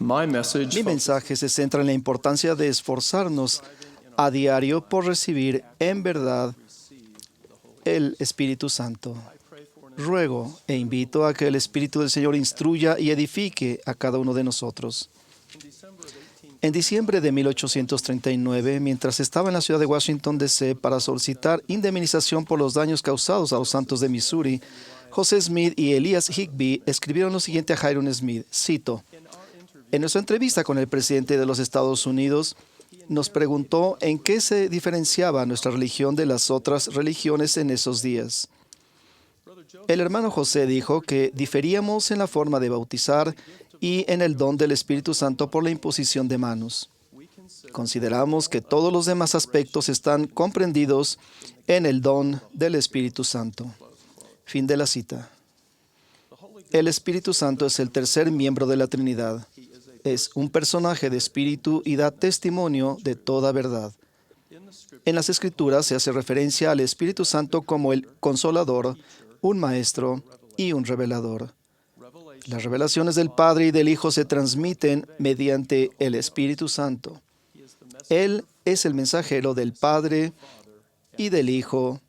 Mi mensaje se centra en la importancia de esforzarnos a diario por recibir en verdad el Espíritu Santo. Ruego e invito a que el Espíritu del Señor instruya y edifique a cada uno de nosotros. En diciembre de 1839, mientras estaba en la ciudad de Washington, D.C. para solicitar indemnización por los daños causados a los Santos de Missouri, José Smith y Elias Higbee escribieron lo siguiente a Hyrum Smith, cito: en nuestra entrevista con el presidente de los Estados Unidos, nos preguntó en qué se diferenciaba nuestra religión de las otras religiones en esos días. El hermano José dijo que diferíamos en la forma de bautizar y en el don del Espíritu Santo por la imposición de manos. Consideramos que todos los demás aspectos están comprendidos en el don del Espíritu Santo. Fin de la cita. El Espíritu Santo es el tercer miembro de la Trinidad. Es un personaje de espíritu y da testimonio de toda verdad. En las Escrituras se hace referencia al Espíritu Santo como el Consolador, un Maestro y un Revelador. Las revelaciones del Padre y del Hijo se transmiten mediante el Espíritu Santo. Él es el mensajero del Padre y del Hijo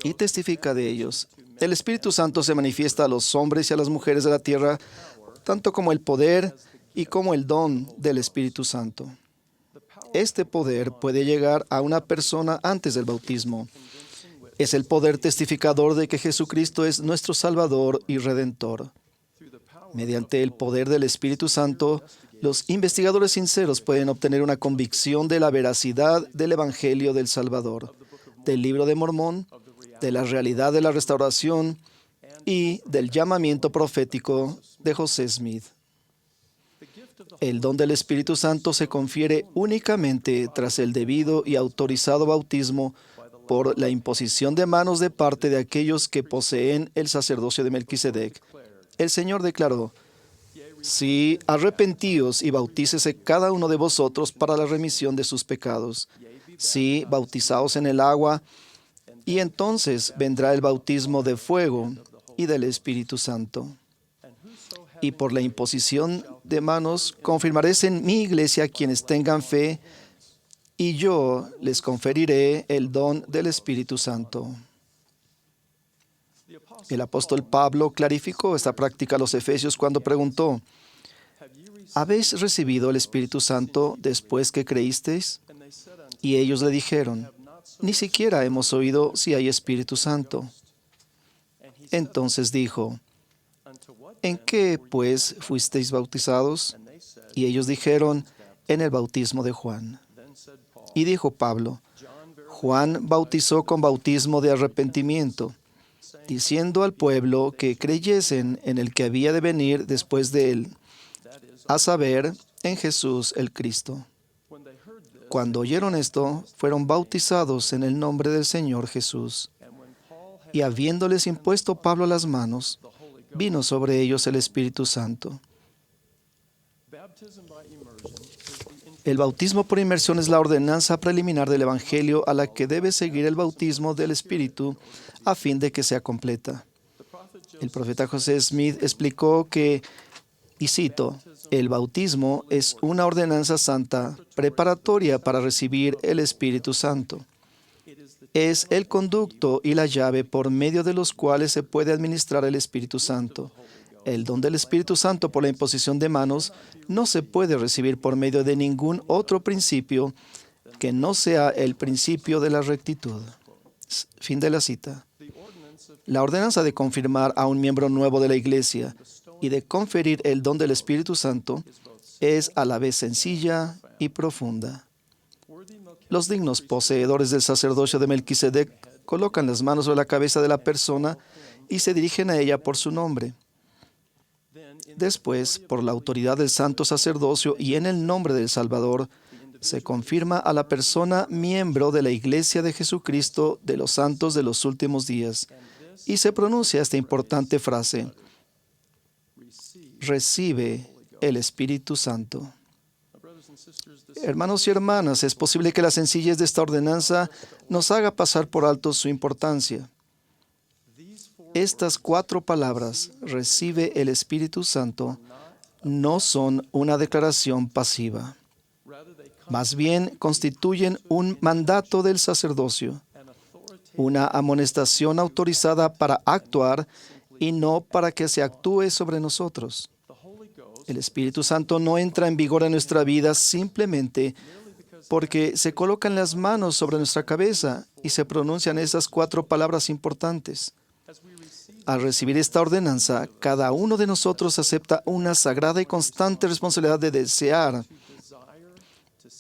y testifica de ellos. El Espíritu Santo se manifiesta a los hombres y a las mujeres de la tierra, tanto como el poder y como el don del Espíritu Santo. Este poder puede llegar a una persona antes del bautismo. Es el poder testificador de que Jesucristo es nuestro Salvador y Redentor. Mediante el poder del Espíritu Santo, los investigadores sinceros pueden obtener una convicción de la veracidad del Evangelio del Salvador, del Libro de Mormón, de la realidad de la restauración y del llamamiento profético de José Smith. El don del Espíritu Santo se confiere únicamente tras el debido y autorizado bautismo por la imposición de manos de parte de aquellos que poseen el sacerdocio de Melquisedec. El Señor declaró: sí, arrepentíos y bautícese cada uno de vosotros para la remisión de sus pecados. Sí, bautizaos en el agua, y entonces vendrá el bautismo de fuego y del Espíritu Santo. Y por la imposición de manos confirmaréis en mi iglesia quienes tengan fe, y yo les conferiré el don del Espíritu Santo. El apóstol Pablo clarificó esta práctica a los efesios cuando preguntó: ¿habéis recibido el Espíritu Santo después que creísteis? Y ellos le dijeron: ni siquiera hemos oído si hay Espíritu Santo. Entonces dijo: ¿en qué, pues, fuisteis bautizados? Y ellos dijeron: en el bautismo de Juan. Y dijo Pablo: Juan bautizó con bautismo de arrepentimiento, diciendo al pueblo que creyesen en el que había de venir después de él, a saber, en Jesús el Cristo. Cuando oyeron esto, fueron bautizados en el nombre del Señor Jesús. Y habiéndoles impuesto Pablo las manos, vino sobre ellos el Espíritu Santo. El bautismo por inmersión es la ordenanza preliminar del Evangelio a la que debe seguir el bautismo del Espíritu a fin de que sea completa. El profeta José Smith explicó que, y cito, el bautismo es una ordenanza santa preparatoria para recibir el Espíritu Santo. Es el conducto y la llave por medio de los cuales se puede administrar el Espíritu Santo. El don del Espíritu Santo por la imposición de manos no se puede recibir por medio de ningún otro principio que no sea el principio de la rectitud. Fin de la cita. La ordenanza de confirmar a un miembro nuevo de la Iglesia y de conferir el don del Espíritu Santo es a la vez sencilla y profunda. Los dignos poseedores del sacerdocio de Melquisedec colocan las manos sobre la cabeza de la persona y se dirigen a ella por su nombre. Después, por la autoridad del santo sacerdocio y en el nombre del Salvador, se confirma a la persona miembro de la Iglesia de Jesucristo de los santos de los últimos días y se pronuncia esta importante frase: recibe el Espíritu Santo. Hermanos y hermanas, es posible que la sencillez de esta ordenanza nos haga pasar por alto su importancia. Estas 4 palabras, recibe el Espíritu Santo, no son una declaración pasiva. Más bien constituyen un mandato del sacerdocio, una amonestación autorizada para actuar y no para que se actúe sobre nosotros. El Espíritu Santo no entra en vigor en nuestra vida simplemente porque se colocan las manos sobre nuestra cabeza y se pronuncian esas 4 palabras importantes. Al recibir esta ordenanza, cada uno de nosotros acepta una sagrada y constante responsabilidad de desear,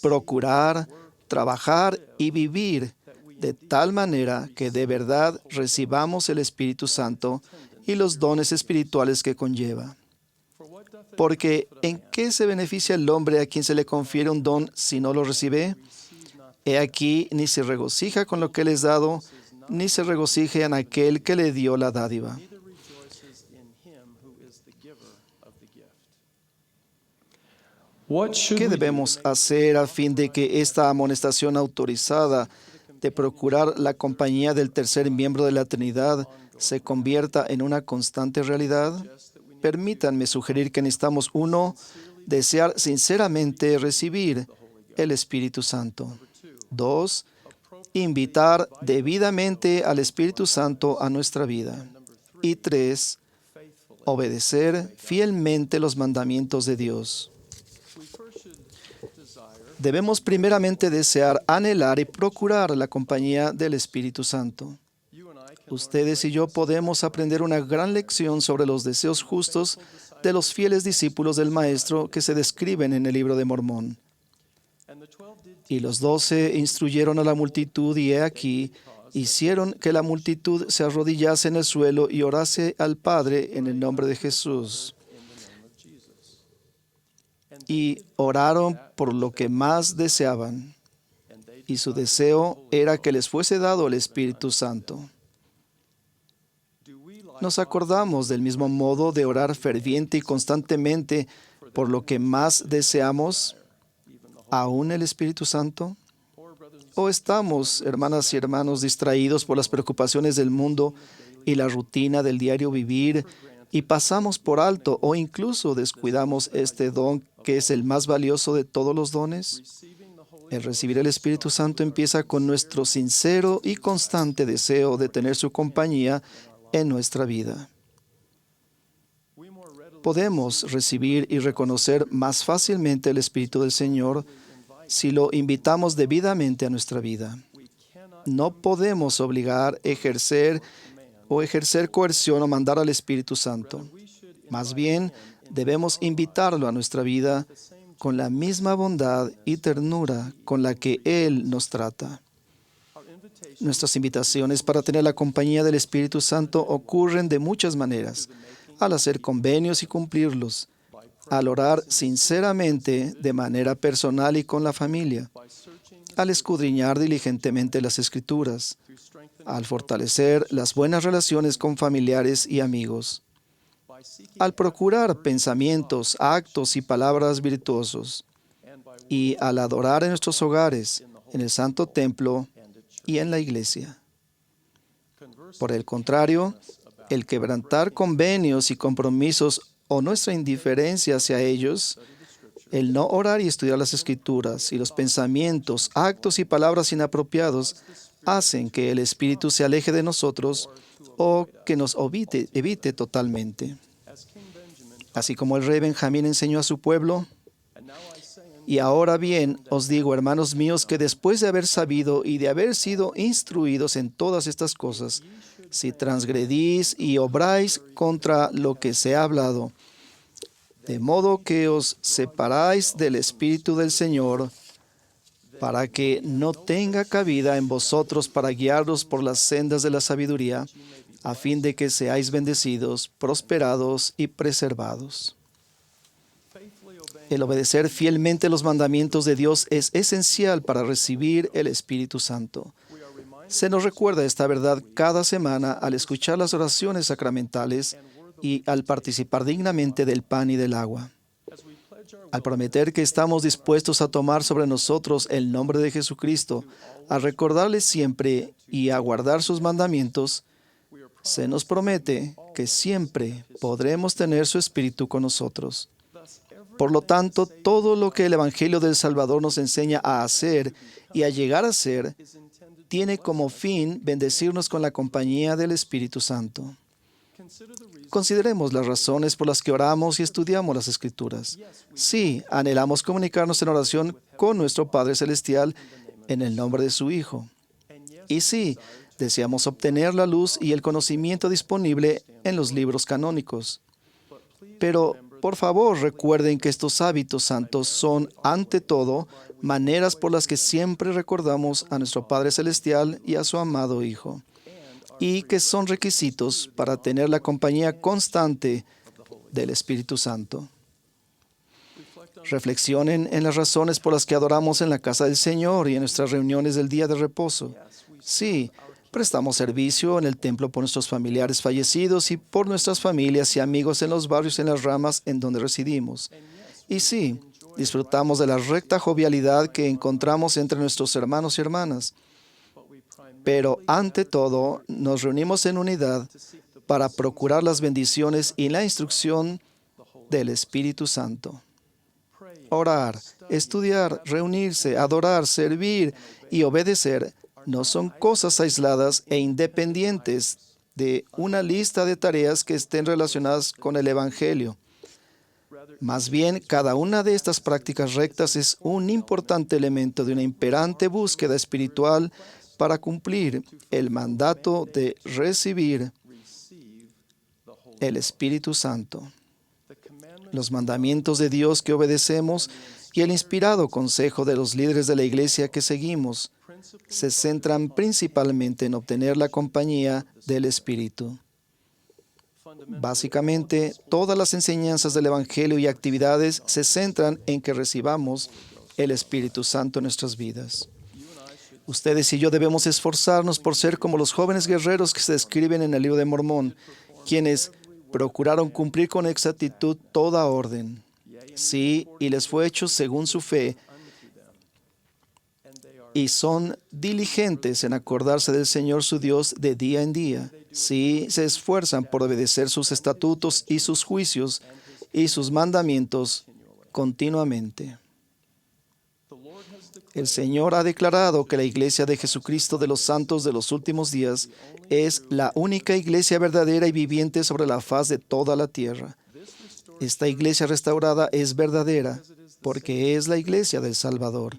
procurar, trabajar y vivir de tal manera que de verdad recibamos el Espíritu Santo y los dones espirituales que conlleva. Porque, ¿en qué se beneficia el hombre a quien se le confiere un don si no lo recibe? He aquí, ni se regocija con lo que le es dado, ni se regocija en aquel que le dio la dádiva. ¿Qué debemos hacer a fin de que esta amonestación autorizada de procurar la compañía del tercer miembro de la Trinidad se convierta en una constante realidad? Permítanme sugerir que necesitamos, 1, desear sinceramente recibir el Espíritu Santo. 2, invitar debidamente al Espíritu Santo a nuestra vida. Y 3, obedecer fielmente los mandamientos de Dios. Debemos primeramente desear, anhelar y procurar la compañía del Espíritu Santo. Ustedes y yo podemos aprender una gran lección sobre los deseos justos de los fieles discípulos del Maestro que se describen en el Libro de Mormón. Y los 12 instruyeron a la multitud y he aquí, hicieron que la multitud se arrodillase en el suelo y orase al Padre en el nombre de Jesús. Y oraron por lo que más deseaban. Y su deseo era que les fuese dado el Espíritu Santo. ¿Nos acordamos del mismo modo de orar ferviente y constantemente por lo que más deseamos, aún el Espíritu Santo? ¿O estamos, hermanas y hermanos, distraídos por las preocupaciones del mundo y la rutina del diario vivir y pasamos por alto o incluso descuidamos este don que es el más valioso de todos los dones? El recibir el Espíritu Santo empieza con nuestro sincero y constante deseo de tener su compañía en nuestra vida. Podemos recibir y reconocer más fácilmente el Espíritu del Señor si lo invitamos debidamente a nuestra vida. No podemos obligar, ejercer coerción o mandar al Espíritu Santo. Más bien, debemos invitarlo a nuestra vida con la misma bondad y ternura con la que Él nos trata. Nuestras invitaciones para tener la compañía del Espíritu Santo ocurren de muchas maneras: al hacer convenios y cumplirlos, al orar sinceramente de manera personal y con la familia, al escudriñar diligentemente las Escrituras, al fortalecer las buenas relaciones con familiares y amigos, al procurar pensamientos, actos y palabras virtuosos, y al adorar en nuestros hogares, en el Santo Templo y en la iglesia. Por el contrario, el quebrantar convenios y compromisos o nuestra indiferencia hacia ellos, el no orar y estudiar las Escrituras y los pensamientos, actos y palabras inapropiados hacen que el Espíritu se aleje de nosotros o que nos evite totalmente. Así como el rey Benjamín enseñó a su pueblo: y ahora bien, os digo, hermanos míos, que después de haber sabido y de haber sido instruidos en todas estas cosas, si transgredís y obráis contra lo que se ha hablado, de modo que os separáis del Espíritu del Señor, para que no tenga cabida en vosotros para guiaros por las sendas de la sabiduría, a fin de que seáis bendecidos, prosperados y preservados. El obedecer fielmente los mandamientos de Dios es esencial para recibir el Espíritu Santo. Se nos recuerda esta verdad cada semana al escuchar las oraciones sacramentales y al participar dignamente del pan y del agua. Al prometer que estamos dispuestos a tomar sobre nosotros el nombre de Jesucristo, a recordarle siempre y a guardar sus mandamientos, se nos promete que siempre podremos tener su Espíritu con nosotros. Por lo tanto, todo lo que el Evangelio del Salvador nos enseña a hacer y a llegar a ser, tiene como fin bendecirnos con la compañía del Espíritu Santo. Consideremos las razones por las que oramos y estudiamos las Escrituras. Sí, anhelamos comunicarnos en oración con nuestro Padre Celestial en el nombre de su Hijo. Y sí, deseamos obtener la luz y el conocimiento disponible en los libros canónicos. Pero, por favor, recuerden que estos hábitos santos son, ante todo, maneras por las que siempre recordamos a nuestro Padre Celestial y a su amado Hijo, y que son requisitos para tener la compañía constante del Espíritu Santo. Reflexionen en las razones por las que adoramos en la casa del Señor y en nuestras reuniones del día de reposo. Sí, prestamos servicio en el templo por nuestros familiares fallecidos y por nuestras familias y amigos en los barrios y en las ramas en donde residimos. Y sí, disfrutamos de la recta jovialidad que encontramos entre nuestros hermanos y hermanas. Pero ante todo, nos reunimos en unidad para procurar las bendiciones y la instrucción del Espíritu Santo. Orar, estudiar, reunirse, adorar, servir y obedecer no son cosas aisladas e independientes de una lista de tareas que estén relacionadas con el Evangelio. Más bien, cada una de estas prácticas rectas es un importante elemento de una imperante búsqueda espiritual para cumplir el mandato de recibir el Espíritu Santo. Los mandamientos de Dios que obedecemos y el inspirado consejo de los líderes de la iglesia que seguimos se centran principalmente en obtener la compañía del Espíritu. Básicamente, todas las enseñanzas del Evangelio y actividades se centran en que recibamos el Espíritu Santo en nuestras vidas. Ustedes y yo debemos esforzarnos por ser como los jóvenes guerreros que se describen en el libro de Mormón, quienes procuraron cumplir con exactitud toda orden. Sí, y les fue hecho según su fe, y son diligentes en acordarse del Señor su Dios de día en día. Sí, se esfuerzan por obedecer sus estatutos y sus juicios y sus mandamientos continuamente. El Señor ha declarado que la Iglesia de Jesucristo de los Santos de los últimos días es la única iglesia verdadera y viviente sobre la faz de toda la tierra. Esta iglesia restaurada es verdadera porque es la iglesia del Salvador.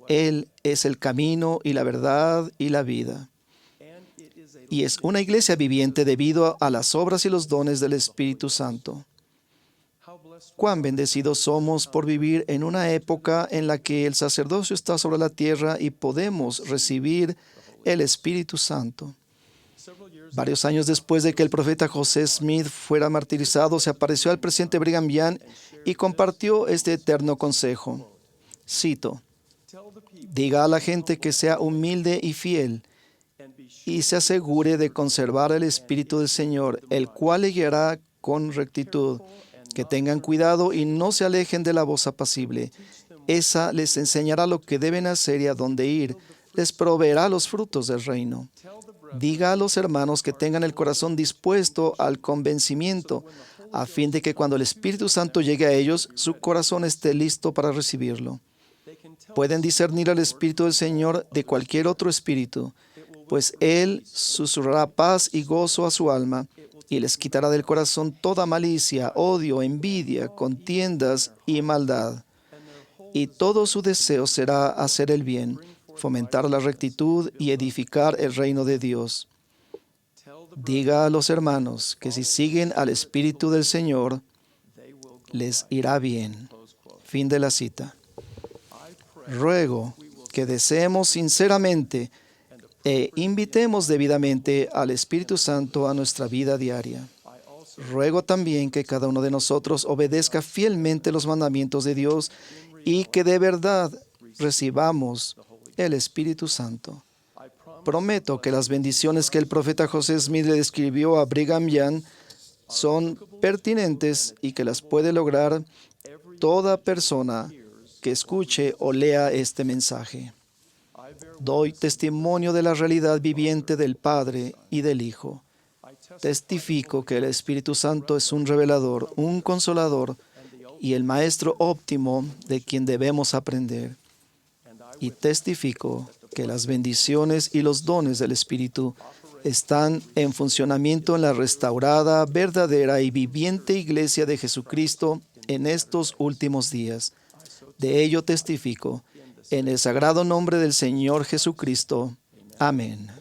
Él es el camino y la verdad y la vida. Y es una iglesia viviente debido a las obras y los dones del Espíritu Santo. Cuán bendecidos somos por vivir en una época en la que el sacerdocio está sobre la tierra y podemos recibir el Espíritu Santo. Varios años después de que el profeta José Smith fuera martirizado, se apareció al presidente Brigham Young y compartió este eterno consejo. Cito: diga a la gente que sea humilde y fiel y se asegure de conservar el Espíritu del Señor, el cual le guiará con rectitud. Que tengan cuidado y no se alejen de la voz apacible. Esa les enseñará lo que deben hacer y a dónde ir. Les proveerá los frutos del reino. Diga a los hermanos que tengan el corazón dispuesto al convencimiento, a fin de que cuando el Espíritu Santo llegue a ellos, su corazón esté listo para recibirlo. Pueden discernir al Espíritu del Señor de cualquier otro espíritu, pues Él susurrará paz y gozo a su alma, y les quitará del corazón toda malicia, odio, envidia, contiendas y maldad. Y todo su deseo será hacer el bien, fomentar la rectitud y edificar el reino de Dios. Diga a los hermanos que si siguen al Espíritu del Señor, les irá bien. Fin de la cita. Ruego que deseemos sinceramente e invitemos debidamente al Espíritu Santo a nuestra vida diaria. Ruego también que cada uno de nosotros obedezca fielmente los mandamientos de Dios y que de verdad recibamos el Espíritu Santo. Prometo que las bendiciones que el profeta José Smith le describió a Brigham Young son pertinentes y que las puede lograr toda persona que escuche o lea este mensaje. Doy testimonio de la realidad viviente del Padre y del Hijo. Testifico que el Espíritu Santo es un revelador, un consolador y el Maestro óptimo de quien debemos aprender. Y testifico que las bendiciones y los dones del Espíritu están en funcionamiento en la restaurada, verdadera y viviente Iglesia de Jesucristo en estos últimos días. De ello testifico, en el sagrado nombre del Señor Jesucristo. Amén.